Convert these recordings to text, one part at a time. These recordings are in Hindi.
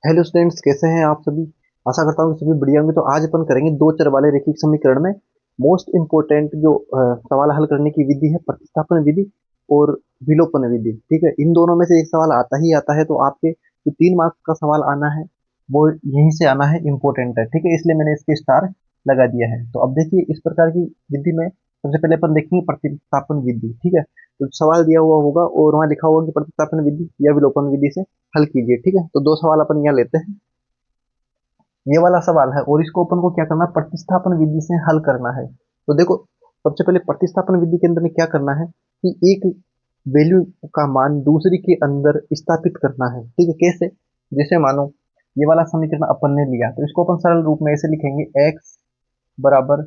हेलो स्टूडेंट्स, कैसे हैं आप सभी। आशा करता हूँ कि सभी बढ़िया होंगे। तो आज अपन करेंगे दो चर वाले रैखिक समीकरण में मोस्ट इंपोर्टेंट जो सवाल हल करने की विधि है, प्रतिस्थापन विधि और विलोपन विधि। ठीक है, इन दोनों में से एक सवाल आता ही आता है। तो आपके जो 3 मार्क्स का सवाल आना है वो यहीं से आना है, इम्पोर्टेंट है। ठीक है, इसलिए मैंने इसके स्टार लगा दिया है। तो अब देखिए, इस प्रकार की विधि में सबसे पहले अपन देखेंगे प्रतिस्थापन विधि। ठीक है, तो सवाल दिया हुआ होगा और वहां लिखा होगा कि प्रतिस्थापन विधि या विलोपन विधि से हल कीजिए। ठीक है, तो दो सवाल अपन यहाँ लेते हैं। ये वाला सवाल है और इसको अपन को क्या करना है, प्रतिस्थापन विधि से हल करना है। तो देखो, सबसे पहले प्रतिस्थापन विधि के अंदर में क्या करना है कि एक वैल्यू का मान दूसरी के अंदर स्थापित करना है। ठीक है, कैसे? जैसे मानो ये वाला समीकरण अपन ने लिया, तो इसको अपन सरल रूप में ऐसे लिखेंगे, x बराबर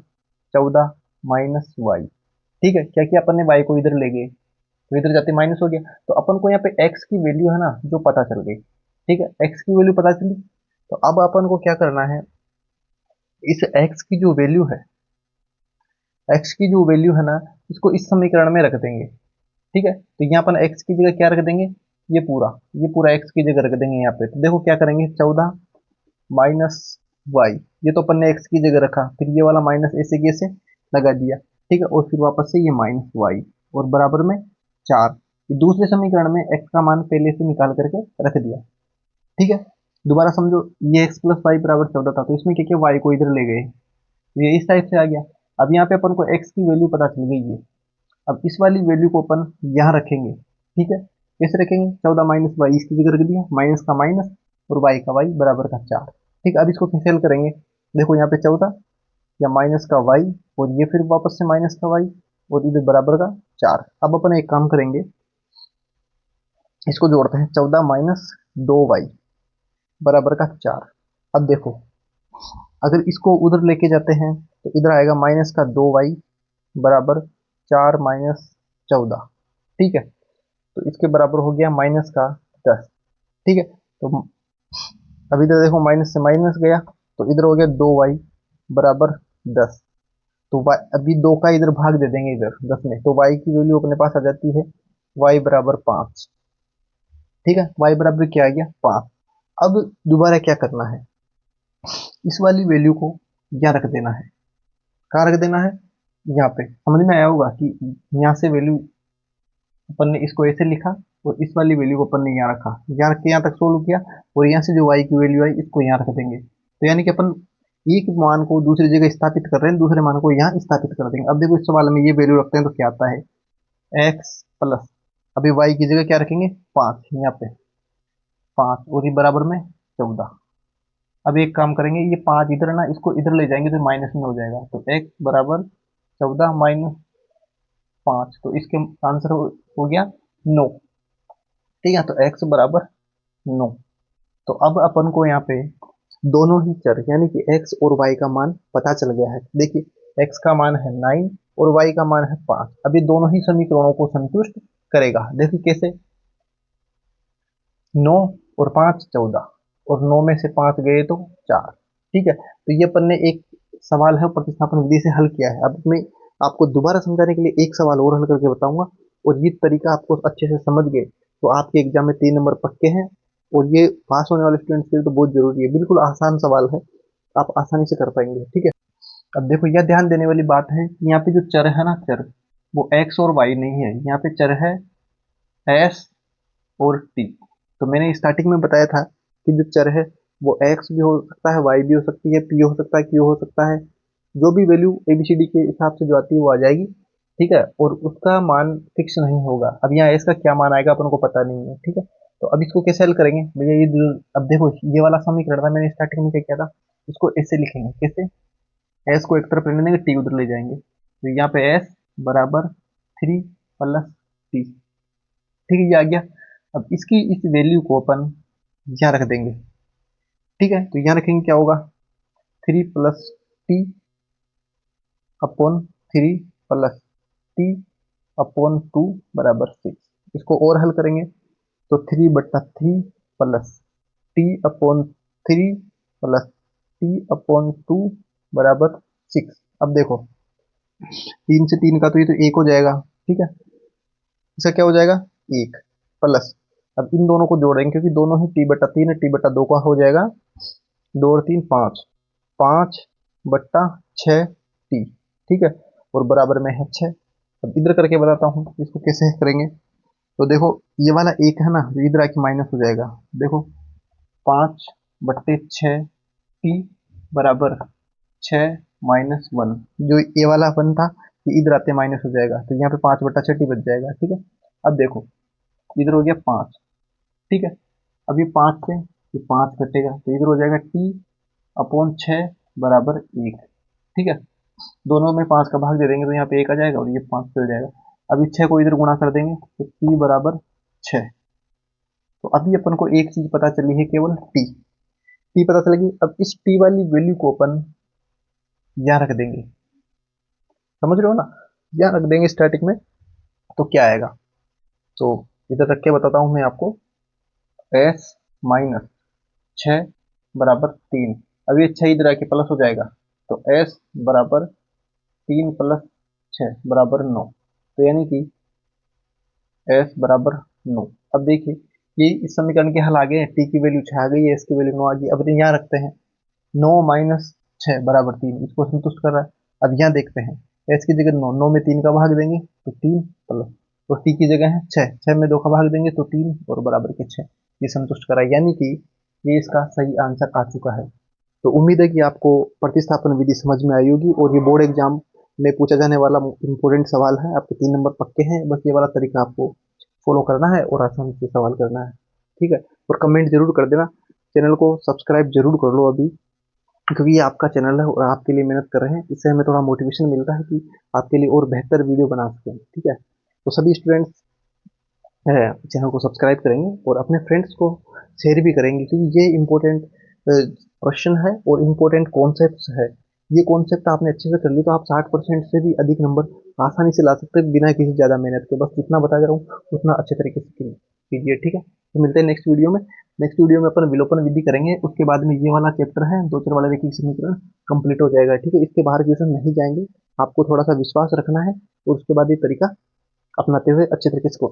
14 माइनस वाई। ठीक है, क्या किया अपन ने, y को इधर ले गए तो इधर जाते माइनस हो गया। तो अपन को यहाँ पे x की वैल्यू है ना जो पता चल गई। ठीक है, x की वैल्यू पता चली। तो अब अपन को क्या करना है, इस x की जो वैल्यू है, x की जो वैल्यू है ना, इसको इस समीकरण में रख देंगे। ठीक है, तो यहाँ अपन x की जगह क्या रख देंगे, ये पूरा x की जगह रख देंगे यहाँ पे। तो देखो क्या करेंगे, 14 माइनस वाई, ये तो अपन ने x की जगह रखा, फिर ये वाला माइनस ऐसे कैसे लगा दिया। ठीक है, और फिर वापस से ये माइनस वाई और बराबर में 4। दूसरे समीकरण में x का मान पहले से निकाल करके रख दिया। ठीक है, दोबारा समझो, ये x प्लस वाई बराबर 14 था, तो इसमें क्या किया, y को इधर ले गए, तो ये इस टाइप से आ गया। अब यहाँ पे अपन को x की वैल्यू पता चल गई है। अब इस वाली वैल्यू को अपन यहाँ रखेंगे। ठीक है, कैसे रखेंगे, 14 माइनस वाई इसकी जगह रख दिया, माइनस का माइनस और वाई का वाई बराबर का 4। ठीक है, अब इसको कैंसिल करेंगे। देखो यहाँ पे 14 या माइनस का वाई और ये फिर वापस से माइनस का वाई और इधर बराबर का 4। अब अपन एक काम करेंगे, इसको जोड़ते हैं, 14 माइनस 2 वाई बराबर का 4। अब देखो, अगर इसको उधर लेके जाते हैं तो इधर आएगा माइनस का 2 वाई बराबर 4 माइनस 14। ठीक है, तो इसके बराबर हो गया माइनस का 10। ठीक है, तो अब इधर देखो, माइनस से माइनस गया तो इधर हो गया 2 वाई बराबर 10। तो अभी 2 का इधर भाग दे देंगे इधर 10 में, तो वाई की वैल्यू अपने पास आ जाती है वाई बराबर 5। ठीक है, वाई बराबर क्या आ गया, 5। अब दोबारा क्या करना है, इस वाली वैल्यू को यहाँ रख देना है। कहाँ रख देना है, यहाँ पे। समझ में आया होगा कि यहाँ से वैल्यू अपन ने इसको ऐसे लिखा और इस वाली वैल्यू को अपन ने यहाँ रखा, यहाँ रख के यहाँ तक सोल्व किया और यहाँ से जो y की वैल्यू आई इसको यहाँ रख देंगे। तो यानी कि अपन एक मान को दूसरी जगह स्थापित कर रहे हैं, दूसरे मान को यहाँ स्थापित कर देंगे। अब देखो, इस सवाल में ये वैल्यू रखते हैं तो क्या आता है, x प्लस, अभी y की जगह क्या रखेंगे, 5, यहाँ पे 5 और ये बराबर में 14। अब एक काम करेंगे, ये 5 इधर ना, इसको इधर ले जाएंगे तो माइनस में हो जाएगा, तो x बराबर 14 माइनस 5, तो इसके आंसर हो गया 9। ठीक है, तो x बराबर 9। तो अब अपन को यहाँ पे दोनों ही चर यानी कि x और y का मान पता चल गया है। देखिए, x का मान है 9 और y का मान है 5। अब ये दोनों ही समीकरणों को संतुष्ट करेगा। देखिए कैसे, 9 और 5 14 और 9 में से 5 गए तो 4। ठीक है, तो ये अपन ने एक सवाल है प्रतिस्थापन विधि से हल किया है। अब मैं आपको दोबारा समझाने के लिए एक सवाल और हल करके बताऊंगा, और ये तरीका आपको अच्छे से समझ गए तो आपके एग्जाम में 3 नंबर पक्के हैं। और ये पास होने वाले स्टूडेंट्स के लिए तो बहुत जरूरी है, बिल्कुल आसान सवाल है, आप आसानी से कर पाएंगे। ठीक है, अब देखो, यह ध्यान देने वाली बात है कि यहाँ पे जो चर है ना, चर वो x और y नहीं है, यहाँ पे चर है s और t। तो मैंने स्टार्टिंग में बताया था कि जो चर है वो x भी हो सकता है, y भी हो सकती है, p हो सकता है, q हो सकता है। जो भी वैल्यू ABCD के हिसाब से जो आती है वो आ जाएगी। ठीक है, और उसका मान फिक्स नहीं होगा। अब यहाँ s का क्या मान आएगा अपन को पता नहीं है। ठीक है, तो अब इसको कैसे हल करेंगे भैया, अब देखो, ये वाला समीकरण था, मैंने स्टार्टिंग में क्या किया था, इसको ऐसे लिखेंगे, कैसे, s को एक तरफ रहने देंगे, t उधर ले जाएंगे, तो यहाँ पे s बराबर 3 प्लस t। ठीक है, ये आ गया। अब इसकी इस वैल्यू को अपन यहाँ रख देंगे। ठीक है, तो यहाँ रखेंगे, क्या होगा, 3 plus T upon 3 plus T upon 2 बराबर 6। इसको और हल करेंगे तो 3/3 plus T upon 3 plus T upon 2 बराबर 6। अब देखो, 3 से 3 का तो ये तो 1 हो जाएगा। ठीक है, इसका क्या हो जाएगा, 1 प्लस अब इन दोनों को जोड़ेंगे क्योंकि दोनों ही t/3 है, t/2 का हो जाएगा 2 और 3 5, 5/6 t, ठीक है, और बराबर में है 6। अब इधर करके बताता हूँ इसको कैसे करेंगे। तो देखो ये वाला एक है ना, जो इधर आके माइनस हो जाएगा। देखो 5/6 t बराबर 6-1, जो ये वाला 1 था ये इधर आते माइनस हो जाएगा, तो यहाँ पे 5/6 t बच जाएगा, ठीक है। अब देखो इधर हो गया 5, ठीक है। अब ये 5 से ये 5 कटेगा तो इधर हो जाएगा t/6 बराबर 1, ठीक है। दोनों में 5 का भाग दे देंगे तो यहाँ पे 1 आ जाएगा और ये 5 चल जाएगा। अब इस 6 को इधर गुणा कर देंगे तो t बराबर 6। तो अभी अपन को एक चीज पता चली है, केवल टी पता चलेगी। अब इस टी वाली वैल्यू को अपन यहाँ रख देंगे, समझ रहे हो ना, यहाँ रख देंगे स्टैटिक में, तो क्या आएगा। तो इधर रख के बताता हूँ मैं आपको, s-6 बराबर 3। अब ये 6 इधर आके प्लस हो जाएगा तो s बराबर 3 + 6 बराबर 9, तो यानी कि s बराबर 9। अब देखिए ये इस समीकरण के हल आ गए हैं, t की वैल्यू 6 आ गई है, s की वैल्यू 9 आ गई। अब यहाँ रखते हैं 9 - 6 बराबर 3, इसको संतुष्ट कर रहा है। अब यहाँ देखते हैं s की जगह 9, 9 में 3 का भाग देंगे तो 3 प्लस, तो t की जगह है 6, 6 में 2 का भाग देंगे तो 3 और बराबर के 6, ये संतुष्ट करा, यानी कि ये इसका सही आंसर आ चुका है। तो उम्मीद है कि आपको प्रतिस्थापन विधि समझ में आई होगी, और ये बोर्ड एग्जाम में पूछा जाने वाला इंपॉर्टेंट सवाल है। आपके 3 नंबर पक्के हैं, बस ये वाला तरीका आपको फॉलो करना है और आसानी से सवाल करना है, ठीक है। और कमेंट जरूर कर देना, चैनल को सब्सक्राइब जरूर कर लो अभी, क्योंकि ये आपका चैनल है और आपके लिए मेहनत कर रहे हैं, इससे हमें थोड़ा मोटिवेशन मिलता है कि आपके लिए और बेहतर वीडियो बना सकें, ठीक है। तो सभी स्टूडेंट्स चैनल को सब्सक्राइब करेंगे और अपने फ्रेंड्स को शेयर भी करेंगे, क्योंकि ये इम्पोर्टेंट क्वेश्चन है और इम्पोर्टेंट कॉन्सेप्ट है। ये कॉन्सेप्ट आपने अच्छे से कर ली तो आप 60% से भी अधिक नंबर आसानी से ला सकते हैं बिना किसी ज़्यादा मेहनत के। बस जितना बता रहा हूँ उतना अच्छे तरीके से कीजिए, ठीक है। तो मिलते हैं नेक्स्ट वीडियो में। नेक्स्ट वीडियो में अपन विलोपन विधि करेंगे, उसके बाद में ये वाला चैप्टर है दो चर वाले रैखिक समीकरण कंप्लीट हो जाएगा, ठीक है। इसके बाहर क्वेश्चन नहीं जाएंगे, आपको थोड़ा सा विश्वास रखना है और उसके बाद ये तरीका अपनाते हुए अच्छे तरीके से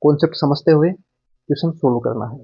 कॉन्सेप्ट समझते हुए क्वेश्चन सोल्व करना है।